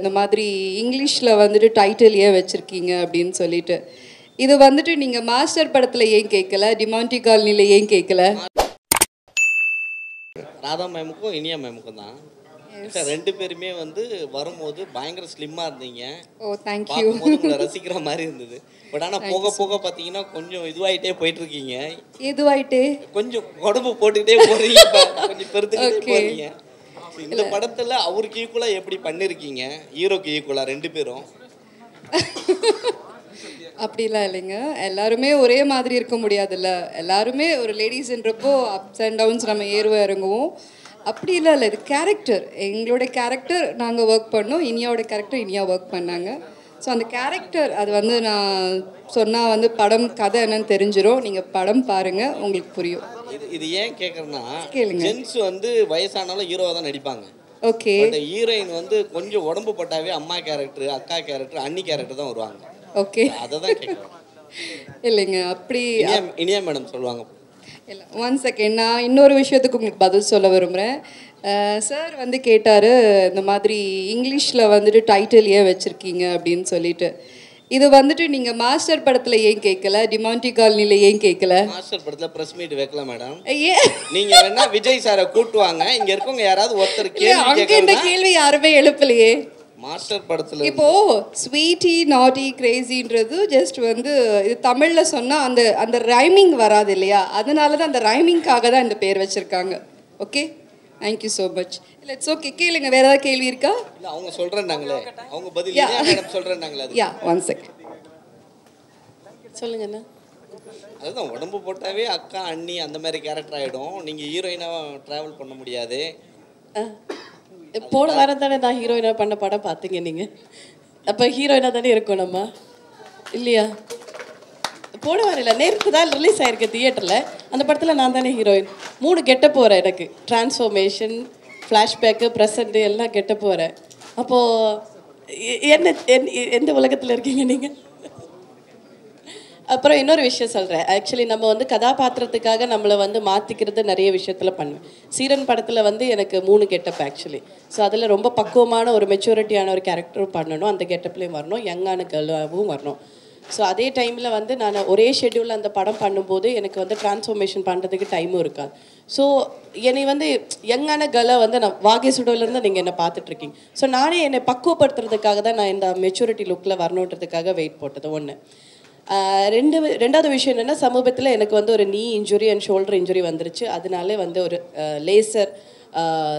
இந்த மாதிரி இங்கிலீஷ்ல வந்துட்டு டைட்டில் ஏன் வச்சிருக்கீங்க அப்படின்னு சொல்லிட்டு இது வந்துட்டு நீங்க மாஸ்டர் படத்துல ஏன் கேட்கல, டிமாண்டி காலனில ஏன் கேட்கல? ராதா மேமுக்கும் இனியா மேமுக்கும் தான். ரெண்டு பேருமே வந்து வரும்போது பயங்கர ஸ்லிம்மாக இருந்தீங்க. ஓ தேங்க் யூ. பார்க்கும்போது உங்களை ரசிக்கிற மாதிரி இருந்தது. பட் ஆனால் போக போக பார்த்தீங்கன்னா கொஞ்சம் இதுவாகிட்டே போயிட்டு இருக்கீங்க. எதுவாயிட்டே? கொஞ்சம் உடம்பு போட்டுக்கிட்டே போறீங்க, கொஞ்சம் பெருத்துக்கிட்டே போறீங்க. இந்த படத்துல அவருக்கு ஈக்குவலா எப்படி பண்ணிருக்கீங்க, ஹீரோக்கு ஈக்குவலா ரெண்டு பேரும்? அப்படிலாம் இல்லைங்க, எல்லாருமே ஒரே மாதிரி இருக்க முடியாதுல்ல. எல்லாருமே ஒரு லேடிஸ்ன்றப்போ அப்ஸ் அண்ட் டவுன்ஸ் நம்ம ஏறுவோம் இறங்குவோம். அப்படிலாம் இல்லை, இது கேரக்டர். எங்களோட கேரக்டர் நாங்கள் ஒர்க் பண்ணோம், இனியாவோட கேரக்டர் இனியா ஒர்க் பண்ணாங்க. ஸோ அந்த கேரக்டர் அது வந்து நான் சொன்னால் வந்து படம் கதை என்னன்னு தெரிஞ்சிடும். நீங்கள் படம் பாருங்கள், உங்களுக்கு புரியும். இது ஏன் கேட்குறேன்னா, கேளுங்க. ஜென்ஸ் வந்து வயசானாலும் ஹீரோவாக தான் நடிப்பாங்க. ஓகே. பட் ஹீரோயின் வந்து கொஞ்சம் உடம்பு பட்டாவே அம்மா கேரக்டர், அக்கா கேரக்டர், அண்ணி கேரக்டர் தான் வருவாங்க. ஓகே, அதை தான் கேட்குறேன். இல்லைங்க அப்படி இனியா மேடம் சொல்லுவாங்க. இல்லை, ஒன் செகண்ட், நான் இன்னொரு விஷயத்துக்கு உங்களுக்கு பதில் சொல்ல விரும்புகிறேன். சார் வந்து கேட்டார் இந்த மாதிரி இங்கிலீஷில் வந்துட்டு டைட்டில் ஏன் வச்சுருக்கீங்க அப்படின்னு சொல்லிட்டு இது வந்துட்டு நீங்கள் மாஸ்டர் படத்தில் ஏன் கேட்கல, டிமாண்டி காலனில ஏன் கேட்கல? மாஸ்டர் படத்தில் ப்ரெஸ் மீட் வைக்கல மேடம். ஏன் நீங்கள் வேணா விஜய் சாரை கூட்டுவாங்க, இங்கே இருக்கவங்க யாராவது ஒருத்தர் அங்கே இந்த கேள்வி யாருமே எழுப்பலையே. மாஸ்டர் படத்தில் இப்போ ஸ்வீட்டி நாட்டி கிரேசின்றது ஜஸ்ட் வந்து இது தமிழில் சொன்னால் அந்த அந்த ரைமிங் வராது இல்லையா, அதனால தான் அந்த ரைமிங்காக தான் இந்த பேர் வச்சுருக்காங்க. Okay, thank you so much. இல்லை இட்ஸ் ஓகே, கேளுங்க, வேறு ஏதாவது கேள்வி இருக்கா? இல்லை அவங்க சொல்கிறேன்னாங்களே, அவங்க பதில் மேடம் சொல்கிறேன்னாங்களே. யா, ஒன் செகண்ட் சொல்லுங்கண்ணா. அதுதான் உடம்பு போட்டாவே அக்கா அண்ணி அந்த மாதிரி கேரக்டர் ஆகிடும். நீங்கள் ஹீரோயினாக ட்ராவல் பண்ண முடியாது. போன வாரம் தானே நான் ஹீரோயினாக பண்ண படம் பார்த்தீங்க நீங்கள். அப்போ ஹீரோயினாக தானே இருக்கும் நம்ம, இல்லையா? போன வாரம் இல்லை, நேருக்கு தான் ரிலீஸ் ஆகிருக்கு தியேட்டரில். அந்த படத்தில் நான் தானே ஹீரோயின். 3 கெட்ட போகிறேன், எனக்கு ட்ரான்ஸ்ஃபர்மேஷன், ஃப்ளாஷ்பேக்கு, ப்ரெசண்ட்டு எல்லாம் கெட்ட போகிறேன். அப்போது என்ன எந்த உலகத்தில் இருக்கீங்க நீங்கள்? அப்புறம் இன்னொரு விஷயம் சொல்கிறேன். ஆக்சுவலி நம்ம வந்து கதாபாத்திரத்துக்காக நம்மளை வந்து மாற்றிக்கிறது நிறைய விஷயத்தில் பண்ணுவேன். சீரன் படத்தில் வந்து எனக்கு 3 கெட்டப் ஆக்சுவலி. ஸோ அதில் ரொம்ப பக்குவமான ஒரு மெச்சூரிட்டியான ஒரு கேரக்டரும் பண்ணணும், அந்த கெட்டப்லேயும் வரணும், யங்கான கேர்ளாகவும் வரணும். ஸோ அதே டைமில் வந்து நான் ஒரே ஷெட்யூலில் அந்த படம் பண்ணும்போது எனக்கு வந்து ட்ரான்ஸ்ஃபர்மேஷன் பண்ணுறதுக்கு டைமும் இருக்காது. ஸோ என்னை வந்து யங்கான கேர்ளை வந்து நான் வாகை சுடோலேருந்து நீங்கள் என்னை பார்த்துட்ருக்கீங்க. ஸோ நானே என்னை பக்குவப்படுத்துறதுக்காக தான் நான் இந்த மெச்சூரிட்டி லுக்கில் வரணுன்றதுக்காக வெயிட் போட்டது ஒன்று. ரெண்டாவது விஷயம் என்னென்னா, சமீபத்தில் எனக்கு வந்து ஒரு நீ இன்ஜுரி அண்ட் ஷோல்டர் இன்ஜுரி வந்துருச்சு. அதனால வந்து ஒரு லேசர்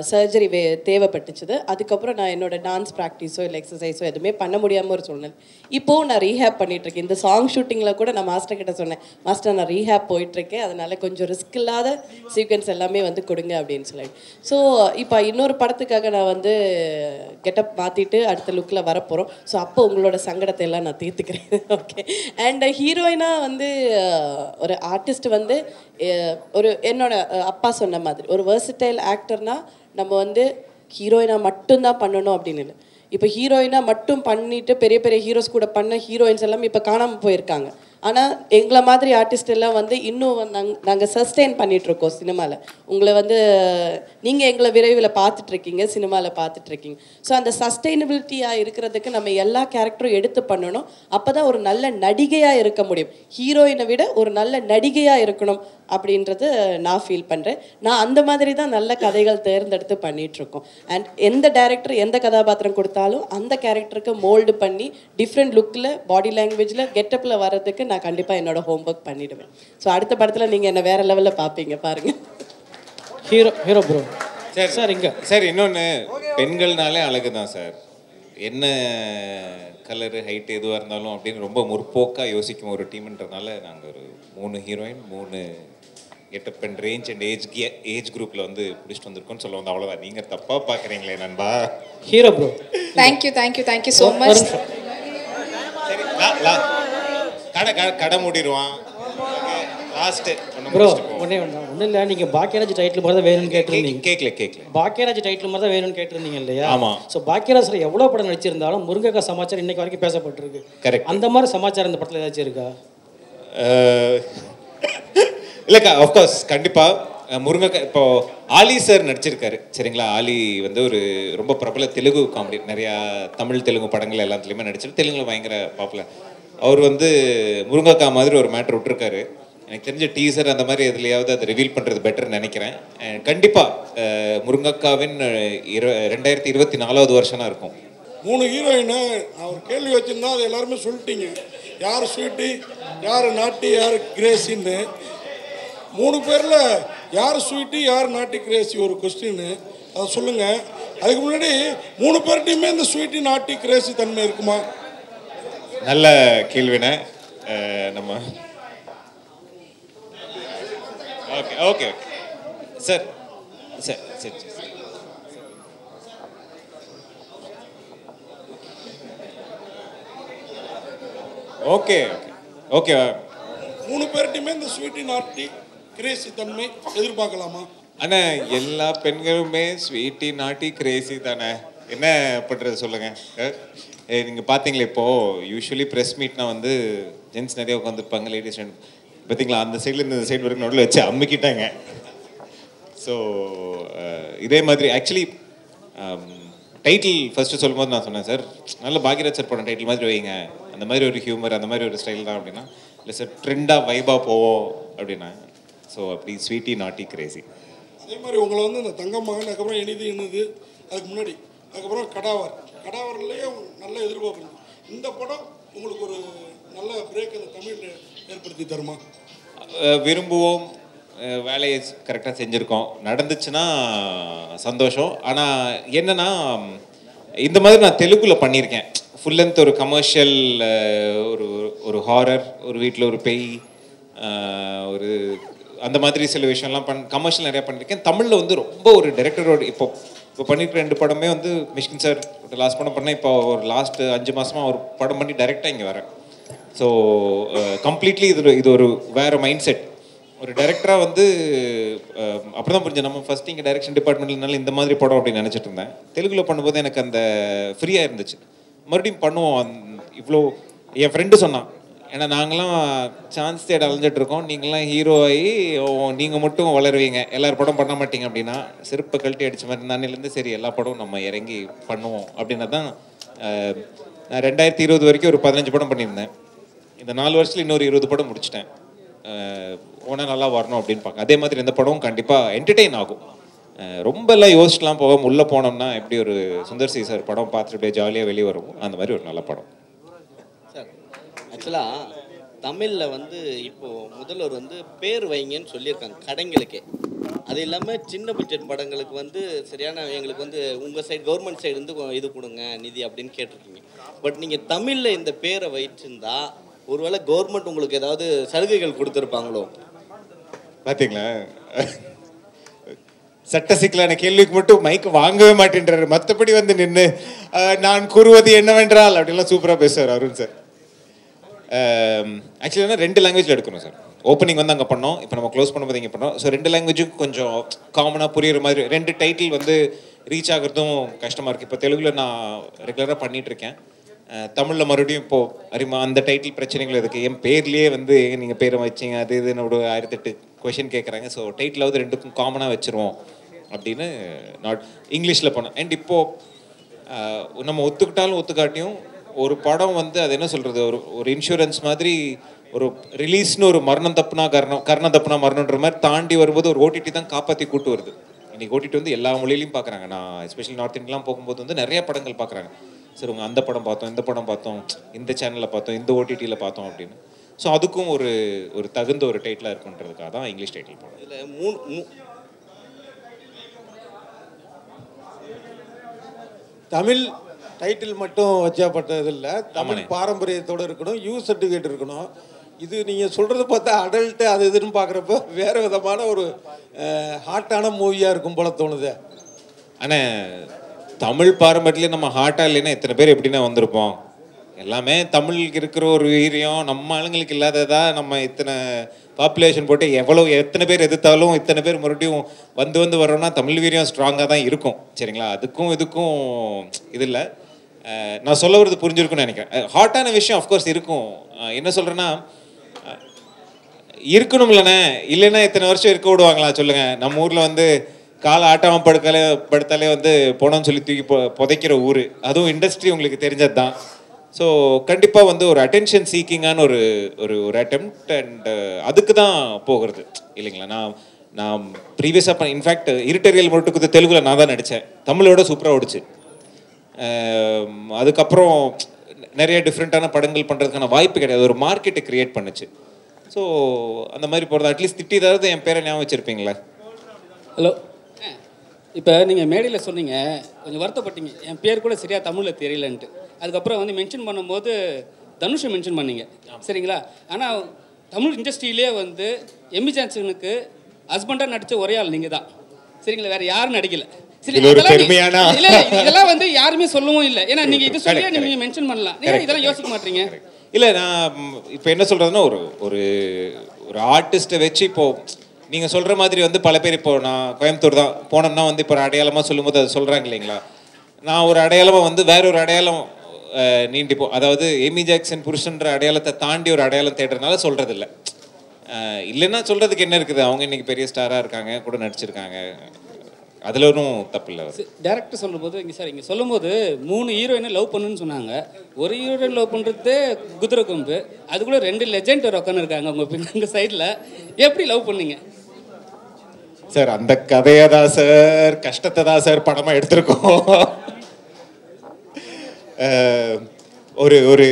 சர்ஜரி தேவைப்பட்டுச்சுது. அதுக்கப்புறம் நான் என்னோடய டான்ஸ் ப்ராக்டிஸோ இல்லை எக்ஸசைஸோ எதுவுமே பண்ண முடியாமல் ஒரு சூழ்நிலை. இப்போது நான் ரீஹேப் பண்ணிகிட்ருக்கேன். இந்த சாங் ஷூட்டிங்கில் கூட நான் மாஸ்டர் கிட்ட சொன்னேன், மாஸ்டர் நான் ரீஹேப் போயிட்டுருக்கேன், அதனால் கொஞ்சம் ரிஸ்க் இல்லாத சீக்வன்ஸ் எல்லாமே வந்து கொடுங்க அப்படின்னு சொல்லிட்டு. ஸோ இப்போ இன்னொரு படத்துக்காக நான் வந்து கெட்டப் மாற்றிட்டு அடுத்த லுக்கில் வரப்போகிறோம். ஸோ அப்போ உங்களோட சங்கடத்தை எல்லாம் நான் தீர்த்துக்கிறேன். ஓகே. அண்ட் ஹீரோயினாக வந்து ஒரு ஆர்டிஸ்ட் வந்து ஒரு என்னோட அப்பா சொன்ன மாதிரி ஒரு வெர்சடைல் ஆக்டர்னால் நம்ம வந்து ஹீரோயினாக மட்டும்தான் பண்ணணும் அப்படின்னு இல்லை. இப்போ ஹீரோயினாக மட்டும் பண்ணிவிட்டு பெரிய பெரிய ஹீரோஸ் கூட பண்ண ஹீரோயின்ஸ் எல்லாம் இப்போ காணாமல் போயிருக்காங்க. ஆனால் எங்களை மாதிரி ஆர்டிஸ்ட் எல்லாம் வந்து இன்னும் நாங்கள் சஸ்டெயின் பண்ணிகிட்ருக்கோம் சினிமாவில். உங்களை வந்து நீங்கள் எங்களை விரைவில் பார்த்துட்ருக்கீங்க, சினிமாவில் பார்த்துட்ருக்கீங்க. ஸோ அந்த சஸ்டெயினபிலிட்டியாக இருக்கிறதுக்கு நம்ம எல்லா கேரக்டரும் எடுத்து பண்ணணும். அப்போ தான் ஒரு நல்ல நடிகையாக இருக்க முடியும். ஹீரோயினை விட ஒரு நல்ல நடிகையாக இருக்கணும் அப்படின்றது நான் ஃபீல் பண்ணுறேன். நான் அந்த மாதிரி தான் நல்ல கதைகள் தேர்ந்தெடுத்து பண்ணிகிட்ருக்கோம். அண்ட் எந்த டைரக்டர் எந்த கதாபாத்திரம் கொடுத்தாலும் அந்த கேரக்டருக்கு மோல்டு பண்ணி டிஃப்ரெண்ட் லுக்கில், பாடி லாங்குவேஜில், கெட்டப்பில் வர்றதுக்கு நான் கண்டிப்பாக என்னோட ஹோம்ஒர்க் பண்ணிவிடுவேன். ஸோ அடுத்த படத்தில் நீங்கள் என்ன வேறு லெவலில் பார்ப்பீங்க பாருங்கள். Hero bro. சார் சார் இங்கே சார் இன்னொன்று, பெண்கள்னாலே அழகு தான் சார். என்ன கலரு ஹைட் எதுவாக இருந்தாலும் அப்படின்னு ரொம்ப முற்போக்காக யோசிக்கும் ஒரு டீம்ன்றதுனால நாங்கள் ஒரு 3 heroine 3 getup and range and age குரூப்பில் வந்து பிடிச்சிட்டு வந்திருக்கோன்னு சொல்ல வந்து அவ்வளோதான். நீங்கள் தப்பாக பார்க்குறீங்களே நண்பா. Hero bro. Thank you so much. சரி, கடை மூடிடுவான் லாஸ்ட்டு ப்ரோ. ஒன்றும் இல்லை, நீங்கள் பாக்கியராஜ் டைட்டில் மாதிரி தான் வேணும்னு கேட்டிருந்தீங்க. கேட்கல பாக்கியராஜ் டைட்டில் மாதிரி தான் வேணும்னு கேட்டிருந்தீங்க இல்லையா? ஆமாம். ஸோ பாக்கியராஜ் எவ்வளோ படம் நடிச்சிருந்தாலும் முருங்கக்கா சமாச்சாரம் இன்னைக்கு வரைக்கும் பேசப்பட்டிருக்கு. கரெக்ட். அந்த மாதிரி சமாச்சாரம் இந்த படத்தில் ஏதாச்சும் இருக்கா? இல்லைக்கா, ஆஃப்கோர்ஸ் கண்டிப்பாக முருங்கக்காய் இப்போ ஆலி சார் நடிச்சிருக்காரு சரிங்களா. ஆலி வந்து ஒரு ரொம்ப பிரபல தெலுங்கு காமெடி, நிறையா தமிழ் தெலுங்கு படங்கள் எல்லாத்துலேயுமே நடிச்சிருக்கு, தெலுங்குல பயங்கர பாப்புலர். அவர் வந்து முருங்கக்காய் மாதிரி ஒரு மேட்ரு விட்டுருக்காரு. எனக்கு தெரிஞ்ச டீசர் அந்த மாதிரி எதுலையாவது அதை ரிவீல் பண்ணுறது பெட்டர்னு நினைக்கிறேன். கண்டிப்பாக முருங்கக்காவின் 2024வது வருஷம்னா இருக்கும். 3 ஹீரோயினை நான் ஒரு கேள்வி வச்சுருந்தா அது எல்லாருமே சொல்லிட்டீங்க. யார் ஸ்வீட்டி, யார் நாட்டி, யார் கிரேசின்னு. 3 பேரில் யார் ஸ்வீட்டி, யார் நாட்டி, கிரேசி ஒரு கொஸ்டின்னு அதை சொல்லுங்கள். அதுக்கு முன்னாடி 3 பேர்கிட்டையுமே இந்த ஸ்வீட்டி, நாட்டி, கிரேசி தன்மை இருக்குமா? நல்ல கேள்வினே. நம்ம okay okay okay sir sir சரி சரி ஓகே ஓகே 3 பேர்கிட்டையுமே இந்த ஸ்வீட்டி, நாட்டி, கிரேசி தன்மை எதிர்பார்க்கலாமா? அண்ணா எல்லா பெண்களுமே ஸ்வீட்டி நாட்டி கிரேசி தானே, என்ன பண்ணுறது சொல்லுங்கள். நீங்கள் பார்த்தீங்களா இப்போது யூஸ்வலி ப்ரெஸ் மீட்னா வந்து ஜென்ஸ் நிறைய உட்காந்துருப்பாங்க, லேடிஸ் பார்த்தீங்களா அந்த சைட்லேருந்து இந்த சைடு வரைக்கும் நடுவில் வச்சு அம்மிக்கிட்டாங்க. ஸோ இதே மாதிரி ஆக்சுவலி டைட்டில் ஃபஸ்ட்டு சொல்லும் போது நான் சொன்னேன் சார், நல்ல பாக்யராஜ் சார் படம் டைட்டில் மாதிரி வைங்க, அந்த மாதிரி ஒரு ஹியூமர் அந்த மாதிரி ஒரு ஸ்டைல் தான் அப்படின்னா, இல்லை சார் ட்ரெண்டாக வைபாக போவோம் அப்படின்னா. ஸோ அப்படி ஸ்வீட்டி நாட்டி கிரேசி. அதே மாதிரி உங்களை வந்து இந்த தங்கமகன், அதுக்கப்புறம் இனிது அதுக்கு முன்னாடி, அதுக்கப்புறம் கடாவர்லேயே நல்ல எதிர்பார்ப்பு. இந்த படம் உங்களுக்கு ஒரு நல்ல பிரேக் அந்த தமிழில் ஏற்படுத்தி தருமா? விரும்புவோம், வேலையை கரெக்டாக செஞ்சுருக்கோம், நடந்துச்சுன்னா சந்தோஷம். ஆனால் என்னென்னா இந்த மாதிரி நான் தெலுங்குல பண்ணியிருக்கேன். ஃபுல் லென்த் ஒரு கமர்ஷியல், ஒரு ஹாரர், ஒரு வீட்டில் ஒரு பேய், ஒரு அந்த மாதிரி சில விஷயம்லாம் கமர்ஷியல் நிறையா பண்ணியிருக்கேன். தமிழில் வந்து ரொம்ப ஒரு டைரக்டரோட இப்போ பண்ணியிருக்க 2 படமே வந்து மிஷ்கின் சார் லாஸ்ட் படம் பண்ணேன். இப்போ ஒரு லாஸ்ட் 5 மாதமாக ஒரு படம் பண்ணி டைரெக்டாக இங்கே வரேன். ஸோ கம்ப்ளீட்லி இது ஒரு வேறு மைண்ட் செட். ஒரு டைரக்டராக வந்து அப்படி தான் புரிஞ்சேன். நம்ம ஃபஸ்ட்டு இங்கே டைரக்ஷன் டிபார்ட்மெண்ட்னால இந்த மாதிரி படம் அப்படின்னு நினச்சிட்டு இருந்தேன். தெலுங்குல பண்ணும்போது எனக்கு அந்த ஃப்ரீயாக இருந்துச்சு. மறுபடியும் பண்ணுவோம் இவ்வளோ. என் ஃப்ரெண்டு சொன்னான், ஏன்னா நாங்களாம் சான்ஸ் தேட அலைஞ்சிட்டு இருக்கோம், நீங்களாம் ஹீரோ ஆகி நீங்கள் மட்டும் வளருவீங்க, எல்லாரும் படம் பண்ண மாட்டீங்க அப்படின்னா செருப்பை கழட்டி அடித்த மாதிரி நானிலேருந்து சரி எல்லா படமும் நம்ம இறங்கி பண்ணுவோம் அப்படின்னா தான். நான் 2020 வரைக்கும் ஒரு 15 படம் பண்ணியிருந்தேன். இந்த 4 வருஷத்தில் இன்னொரு 20 படம் முடிச்சிட்டேன். ஓனால் நல்லா வரணும் அப்படின்னு பார்க்க. அதே மாதிரி இந்த படமும் கண்டிப்பாக என்டர்டெயின் ஆகும். ரொம்ப எல்லாம் யோசிச்சுலாம் போகாமல் உள்ளே போனோம்னா எப்படி ஒரு சுந்தர் சி சார் படம் பார்த்துட்டு அப்படியே ஜாலியாக வெளியே வரும், அந்த மாதிரி ஒரு நல்ல படம் சார். ஆக்சுவலாக தமிழில் வந்து இப்போது முதல்வர் வந்து பேர் வைங்கன்னு சொல்லியிருக்காங்க கடைங்களுக்கே. அது இல்லாமல் சின்ன பட்ஜெட் படங்களுக்கு வந்து சரியான எங்களுக்கு வந்து உங்கள் சைடு கவர்மெண்ட் சைடு வந்து இது கொடுங்க நிதி அப்படின்னு கேட்டிருக்கீங்க. பட் நீங்கள் தமிழில் இந்த பேரை வச்சிருந்தா ஒருவேளை கவர்மெண்ட் உங்களுக்கு ஏதாவது சலுகைகள் கொடுத்துருப்பாங்களோ? பார்த்தீங்களா, சட்ட சிக்கலான கேள்விக்கு மட்டும் மைக்கு வாங்கவே மாட்டேன்றாரு, மற்றபடி வந்து நின்று நான் கூறுவது என்னவென்றால் அப்படின்லாம் சூப்பராக பேசுவார் அருண் சார். ஆக்சுவலி 2 லாங்குவேஜில் எடுக்கணும் சார். ஓப்பனிங் வந்து அங்கே பண்ணோம், இப்போ நம்ம க்ளோஸ் பண்ணும்போது இங்கே பண்ணோம். ஸோ 2 லாங்குவேஜும் கொஞ்சம் காமனாக புரியுற மாதிரி 2 டைட்டில் வந்து ரீச் ஆகிறதும் கஷ்டமாக இருக்குது. இப்போ தெலுங்குல நான் ரெகுலராக பண்ணிகிட்ருக்கேன். தமிழில் மறுபடியும் இப்போது அரிமா அந்த டைட்டில் பிரச்சனைகள் இருக்குது. என் பேர்லேயே வந்து நீங்கள் பேரை வச்சிங்க அது இதுன்னு ஒரு 1008 கொஷின் கேட்குறாங்க. ஸோ டைட்டிலாவது 2க்கும் காமனாக வச்சுருவோம் அப்படின்னு நாட் இங்கிலீஷில் பண்ணோம். அண்ட் இப்போது நம்ம ஒத்துக்கிட்டாலும் ஒத்துக்காட்டியும் ஒரு படம் வந்து அது என்ன சொல்கிறது, ஒரு இன்சூரன்ஸ் மாதிரி ஒரு ரிலீஸ்னு ஒரு மரணம் தப்புனா கர்ணம் தப்புனா மரணன்ற மாதிரி தாண்டி வரும்போது ஒரு ஓடிடி தான் காப்பாற்றி கூட்டு வருது. இன்றைக்கி ஓடிடி வந்து எல்லா மொழியிலையும் பார்க்குறாங்க. நான் எஸ்பெஷலி நார்த் இந்தியன்லாம் போகும்போது வந்து நிறைய படங்கள் பார்க்குறாங்க. சரி உங்கள் அந்த படம் பார்த்தோம், இந்த படம் பார்த்தோம், இந்த சேனலில் பார்த்தோம், இந்த ஓடிடியில் பார்த்தோம் அப்படின்னு. ஸோ அதுக்கும் ஒரு தகுந்த ஒரு டைட்டிலாக இருக்குன்றதுக்காக தான் இங்கிலீஷ் டைட்டில் போடும். இதில் தமிழ் டைட்டில் மட்டும் வச்சப்பட்டது இல்லை, தமிழ் பாரம்பரியத்தோடு இருக்கணும், யூ சர்டிஃபிகேட் இருக்கணும். இது நீங்கள் சொல்கிறது பார்த்தா அடல்ட்டு அது இதுன்னு பார்க்குறப்போ வேறு விதமான ஒரு ஹாட்டான மூவியாக இருக்கும் போல தோணுது. ஆனால் தமிழ் பாரம்பரியத்திலே நம்ம ஹாட்டாக இல்லைன்னா எத்தனை பேர் எப்படின்னா வந்திருப்போம். எல்லாமே தமிழுக்கு இருக்கிற ஒரு வீரியம் நம்ம ஆளுங்களுக்கு இல்லாததா. நம்ம இத்தனை பாப்புலேஷன் போட்டு எத்தனை பேர் எதிர்த்தாலும் இத்தனை பேர் மறுபடியும் வந்து வரோன்னா தமிழ் வீரியம் ஸ்ட்ராங்காக தான் இருக்கும். சரிங்களா, அதுக்கும் இதுக்கும் இது இல்லை. நான் சொல்ல வரது புரிஞ்சிருக்குன்னு நினைக்கிறேன். ஹாட்டான விஷயம் அஃப்கோர்ஸ் இருக்கும். என்ன சொல்கிறேன்னா, இருக்கணும் இல்லைண்ணே, இல்லைன்னா இத்தனை வருஷம் இருக்க விடுவாங்களா சொல்லுங்கள். நம்ம ஊரில் வந்து காலை ஆட்டாமல் படுத்தாலே வந்து போனோம்னு சொல்லி தூக்கி புதைக்கிற ஊர், அதுவும் இண்டஸ்ட்ரி உங்களுக்கு தெரிஞ்சது தான். ஸோ கண்டிப்பாக வந்து ஒரு அட்டென்ஷன் சீக்கிங்கான ஒரு ஒரு ஒரு அட்டெம்ப்ட் அண்ட் அதுக்கு தான் போகிறது இல்லைங்களா. நான் ப்ரீவியஸாக இன்ஃபேக்ட் இருட்டரியல் முரட்டுக்குது தெலுங்குல நான் தான் நடித்தேன், தமிழோட சூப்பராக ஓடிச்சு. அதுக்கப்புறம் நிறைய டிஃப்ரெண்ட்டான படங்கள் பண்ணுறதுக்கான வாய்ப்பு கிடையாது, ஒரு மார்க்கெட்டை க்ரியேட் பண்ணுச்சு. ஸோ அந்த மாதிரி போகிறது அட்லீஸ்ட் திட்டி தவிர்த்து என் பேரை ஞாபகம் வச்சுருப்பீங்களா? ஹலோ, இப்போ நீங்கள் மேடையில் சொன்னீங்க, கொஞ்சம் வருத்தப்பட்டீங்க, என் பேர் கூட சரியாக தமிழில் தெரியலன்ட்டு. அதுக்கப்புறம் வந்து மென்ஷன் பண்ணும்போது தனுஷை மென்ஷன் பண்ணீங்க, சரிங்களா? ஆனால் தமிழ் இண்டஸ்ட்ரியிலே வந்து எம்மி ஜான்சனுக்கு ஹஸ்பண்டாக நடித்த ஒரே ஆள் நீங்கள் தான், சரிங்களா? வேறு யாரும் நடிக்கலை. சரி, இதெல்லாம் வந்து யாருமே சொல்லவும் இல்லை. ஏன்னா நீங்கள் இது சொல்லி நீங்கள் மென்ஷன் பண்ணலாம், நீங்கள் இதெல்லாம் யோசிக்க மாட்டீங்க. இல்லை, நான் இப்போ என்ன சொல்கிறதுன்னா, ஒரு ஒரு ஆர்டிஸ்ட்டை வச்சு இப்போது நீங்கள் சொல்கிற மாதிரி வந்து பல பேர் இப்போது நான் கோயம்புத்தூர் தான் போனோம்னா வந்து இப்போ ஒரு அடையாளமாக சொல்லும்போது அது சொல்கிறாங்க இல்லைங்களா. நான் ஒரு அடையாளமாக வந்து வேற ஒரு அடையாளம் நீண்டிப்போம், அதாவது எமி ஜாக்சன் புருஷன்ற அடையாளத்தை தாண்டி ஒரு அடையாளம் தேடுறதுனால சொல்கிறது இல்லை. இல்லைன்னா சொல்கிறதுக்கு என்ன இருக்குது, அவங்க இன்றைக்கி பெரிய ஸ்டாராக இருக்காங்க, கூட நடிச்சிருக்காங்க, அதில் ஒன்றும் தப்பு இல்லை. டேரக்டர் சொல்லும்போது இங்கே சொல்லும்போது 3 ஹீரோயினை லவ் பண்ணுன்னு சொன்னாங்க. ஒரு ஹீரோயின் லவ் பண்ணுறது குதிரை கொம்பு, அது கூட 2 லெஜெண்ட் உட்காந்து இருக்காங்க உங்கள் சைடில். எப்படி லவ் பண்ணீங்க சார்? அந்த கதையை தான் சார், கஷ்டத்தை தான் சார் படமாக எடுத்திருக்கோம். ஒரு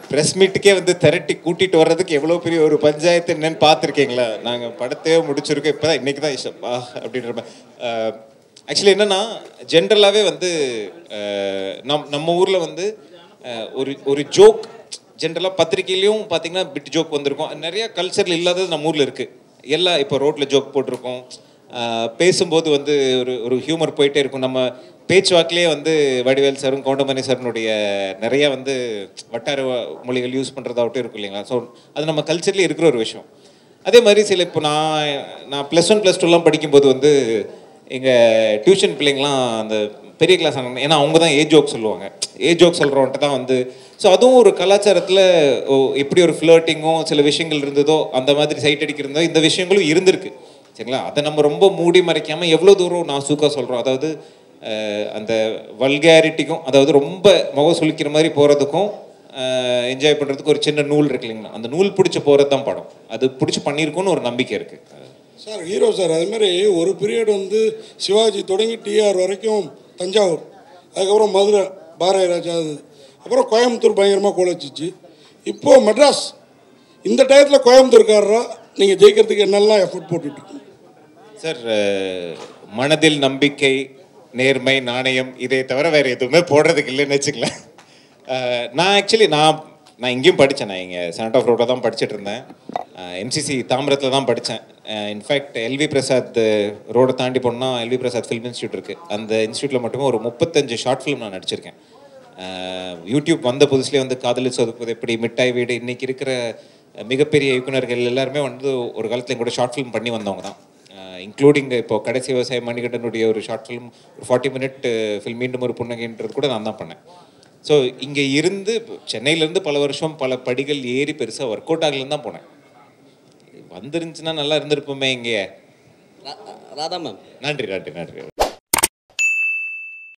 ப்ரெஸ் மீட்டுக்கே வந்து திரட்டி கூட்டிகிட்டு வர்றதுக்கு எவ்வளோ பெரிய ஒரு பஞ்சாயத்து என்னன்னு பார்த்துருக்கீங்களா? நாங்கள் படத்தையே முடிச்சிருக்கோம், இப்போ தான் இன்றைக்கி தான் இஷ்டப்பா அப்படின்ற மாதிரி. ஆக்சுவலி என்னென்னா, ஜென்ரலாகவே வந்து நம்ம ஊரில் வந்து ஒரு ஜோக் ஜென்ரலாக பத்திரிக்கையிலையும் பார்த்தீங்கன்னா பிட் ஜோக் வந்திருக்கும், நிறையா கல்ச்சரில் இல்லாதது நம்ம ஊரில் இருக்குது. எல்லாம் இப்போ ரோட்டில் ஜோக் போட்டிருக்கோம், பேசும்போது வந்து ஒரு ஹியூமர் போயிட்டே இருக்கும். நம்ம பேச்சுவாக்கிலே வந்து வடிவேல் சாரும் கவுண்டமணி சாருனுடைய நிறையா வந்து வட்டார மொழிகள் யூஸ் பண்ணுறதாகட்டும் இருக்கும் இல்லைங்களா. ஸோ அது நம்ம கல்ச்சர்லேயே இருக்கிற ஒரு விஷயம். அதே மாதிரி சில இப்போ நான் +1 +2 படிக்கும்போது வந்து எங்கள் டியூஷன் பிள்ளைங்களாம் அந்த பெரிய கிளாஸ் ஆனாங்க, ஏன்னா அவங்க தான் ஜோக் சொல்லுவாங்க, ஜோக் சொல்கிறவன்ட்டு தான் வந்து. ஸோ அதுவும் ஒரு கலாச்சாரத்தில் எப்படி ஒரு ஃப்ளர்ட்டிங்கும் சில விஷயங்கள் இருந்ததோ, அந்த மாதிரி சைட் அடிக்கிறதோ இந்த விஷயங்களும் இருந்திருக்கு, சரிங்களா. அதை நம்ம ரொம்ப மூடி மறைக்காமல் எவ்வளோ தூரம் நாசூக்காக சொல்கிறோம், அதாவது அந்த வல்கேரிட்டிக்கும், அதாவது ரொம்ப முகம் சுளிக்கிற மாதிரி போகிறதுக்கும் என்ஜாய் பண்ணுறதுக்கு ஒரு சின்ன நூல் இருக்கு இல்லைங்களா, அந்த நூல் பிடிச்சி போகிறது தான் படம். அது பிடிச்சி பண்ணியிருக்கோன்னு ஒரு நம்பிக்கை இருக்குது சார். ஹீரோ சார், அதுமாதிரி ஒரு பீரியட் வந்து சிவாஜி தொடங்கி டிஆர் வரைக்கும் தஞ்சாவூர், அதுக்கப்புறம் மதுரை பாரதி ராஜா, அப்புறம் கோயம்புத்தூர் பயங்கரமாக கோலச்சிச்சு. இப்போது மெட்ராஸ், இந்த டயத்தில் கோயம்புத்தூர்காரரா நீங்கள் ஜெயிக்கிறதுக்கு என்னெல்லாம் எஃபர்ட் போட்டுட்ருக்கீங்க சார்? மனதில் நம்பிக்கை, நேர்மை, நாணயம், இதை தவிர வேறு எதுவுமே போடுறதுக்கு இல்லைன்னு வச்சுக்கலாம். நான் இங்கேயும் படித்தேன், நான் இங்கே செனட் ஆஃப் ரோட்டில் தான் படிச்சுட்டு இருந்தேன். எம்சிசி தாம்பரத்தில் தான் படித்தேன். இன்ஃபேக்ட் எல்வி பிரசாத் ரோடை தாண்டி போனால் எல்வி பிரசாத் ஃபிலிம் இன்ஸ்டியூட் இருக்குது, அந்த இன்ஸ்டியூட்டில் மட்டுமே ஒரு 35 ஷார்ட் ஃபிலிம் நான் நடிச்சிருக்கேன். யூடியூப் வந்த புதுசுலேயே வந்து காதலில் சொதுப்பது எப்படி, மிட்டாய் வீடு, இன்றைக்கி இருக்கிற மிகப்பெரிய இயக்குநர்கள் எல்லாருமே வந்து ஒரு காலத்தில் கூட ஷார்ட் ஃபிலிம் பண்ணி வந்தவங்க தான். இன்க்ளூடிங் இப்போ கடைசி விவசாய மணிகண்டனுடைய ஒரு ஷார்ட் ஃபிலிம், ஒரு 40 மினிட் ஃபில்ம், மீண்டும் ஒரு புன்னகைன்றது கூட நான் தான் பண்ணேன். ஸோ இங்கே இருந்து சென்னையிலேருந்து பல வருஷம் பல படிகள் ஏறி பெருசாக ஒர்க் அவுட் ஆகலன்னு தான் போனேன். வந்துருந்துச்சுன்னா நல்லா இருந்திருப்போமே இங்கே. ராதா மேம், நன்றி.